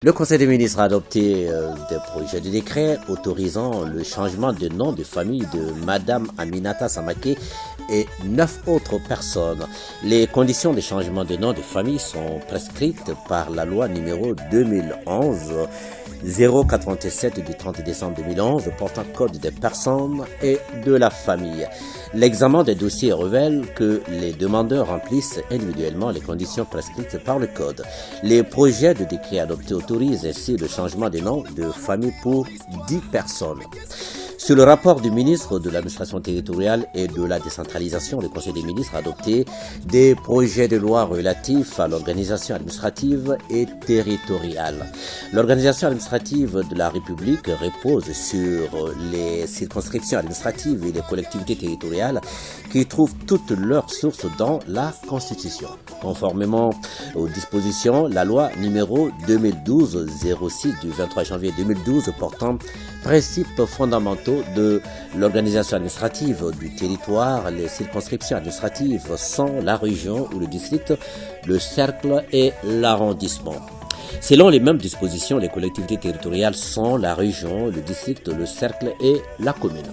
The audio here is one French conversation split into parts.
Le Conseil des ministres a adopté des projets de décret autorisant le changement de nom de famille de Madame Aminata Samake et 9 autres personnes. Les conditions de changement de nom de famille sont prescrites par la loi numéro 2011-097 du 30 décembre 2011 portant code des personnes et de la famille. L'examen des dossiers révèle que les demandeurs remplissent individuellement les conditions prescrites par le code. Les projets de décret adoptés autorisent ainsi le changement de nom de famille pour 10 personnes. Sur le rapport du ministre de l'administration territoriale et de la décentralisation, le Conseil des ministres a adopté des projets de loi relatifs à l'organisation administrative et territoriale. L'organisation administrative de la République repose sur les circonscriptions administratives et les collectivités territoriales qui trouvent toutes leurs sources dans la Constitution. Conformément aux dispositions, la loi numéro 2012-06 du 23 janvier 2012 portant principes fondamentaux de l'organisation administrative du territoire, les circonscriptions administratives sont la région ou le district, le cercle et l'arrondissement. Selon les mêmes dispositions, les collectivités territoriales sont la région, le district, le cercle et la commune.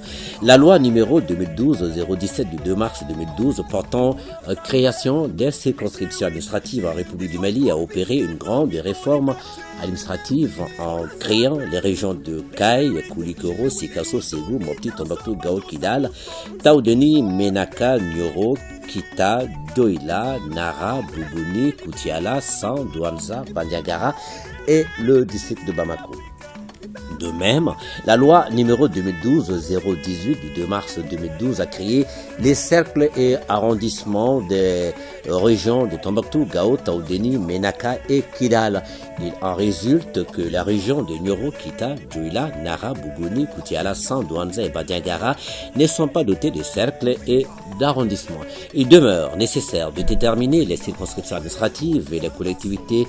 La loi numéro 2012-017 du 2 mars 2012 portant création des circonscriptions administratives en République du Mali a opéré une grande réforme administrative en créant les régions de Kay, Koulikoro, Sikasso, Ségou, Mopti, Tombouctou, Gao, Kidal, Taoudeni, Menaka, Nyoro, Kita, Doila, Nara, Boubouni, Koutiala, San, Douamza, Bandiagara et le district de Bamako. De même, la loi numéro 2012-018 du 2 mars 2012 a créé les cercles et arrondissements des régions de Tombouctou, Gao, Taoudeni, Menaka et Kidal. Il en résulte que la région de Nyoro, Kita, Djoila, Nara, Bougouni, Koutiala, San, Douanza et Bandiagara ne sont pas dotés de cercles et d'arrondissements. Il demeure nécessaire de déterminer les circonscriptions administratives et les collectivités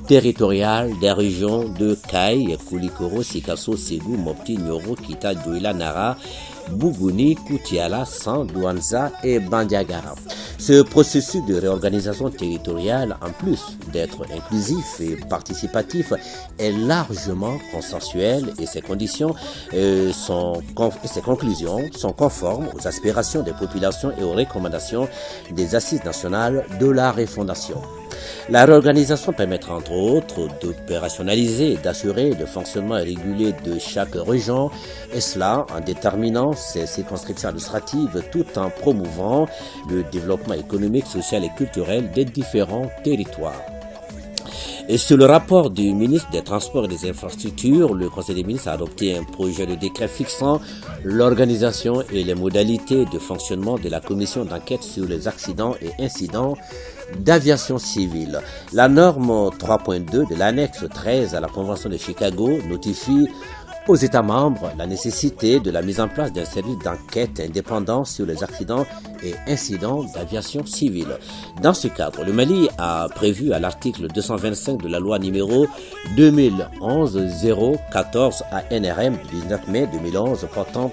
territoriales des régions de Kay, Koulikoro, Sikasso, Ségou, Mopti, Nyoro, Kita, Djoila, Nara, Bougouni, Koutiala, San, Douanza et Bandiagara. Ce processus de réorganisation territoriale, en plus d'être inclusif et participatif, est largement consensuel et ses conditions ses conclusions sont conformes aux aspirations des populations et aux recommandations des assises nationales de la refondation. La réorganisation permettra entre autres d'opérationnaliser et d'assurer le fonctionnement régulier de chaque région, et cela en déterminant ses circonscriptions administratives tout en promouvant le développement économique, social et culturel des différents territoires. Et sur le rapport du ministre des Transports et des Infrastructures, le Conseil des ministres a adopté un projet de décret fixant l'organisation et les modalités de fonctionnement de la commission d'enquête sur les accidents et incidents d'aviation civile. La norme 3.2 de l'annexe 13 à la Convention de Chicago notifie aux États membres la nécessité de la mise en place d'un service d'enquête indépendant sur les accidents et incidents d'aviation civile. Dans ce cadre, le Mali a prévu à l'article 225 de la loi numéro 2011-014 ANRM du 19 mai 2011 portant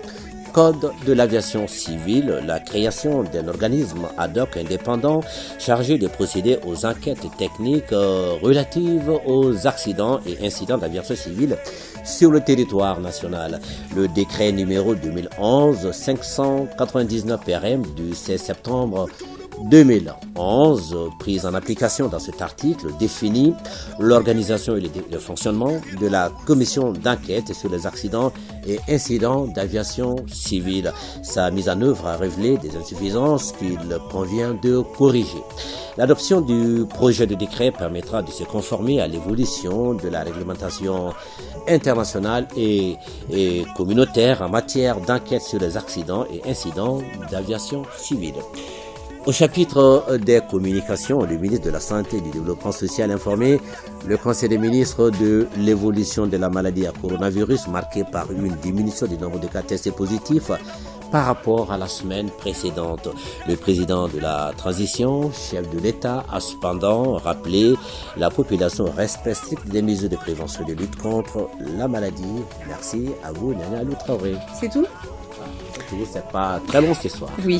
Code de l'aviation civile, la création d'un organisme ad hoc indépendant chargé de procéder aux enquêtes techniques relatives aux accidents et incidents d'aviation civile sur le territoire national. Le décret numéro 2011-599 RM du 16 septembre 2011, prise en application dans cet article, définit l'organisation et le fonctionnement de la commission d'enquête sur les accidents et incidents d'aviation civile. Sa mise en œuvre a révélé des insuffisances qu'il convient de corriger. L'adoption du projet de décret permettra de se conformer à l'évolution de la réglementation internationale et communautaire en matière d'enquête sur les accidents et incidents d'aviation civile. Au chapitre des communications, le ministre de la Santé et du Développement social a informé le Conseil des ministres de l'évolution de la maladie à coronavirus marquée par une diminution du nombre de cas testés positifs par rapport à la semaine précédente. Le président de la transition, chef de l'État, a cependant rappelé la population respect strict des mesures de prévention et de lutte contre la maladie. Merci à vous, Nana Alou Traoré. C'est tout? C'est pas très long ce soir. Oui.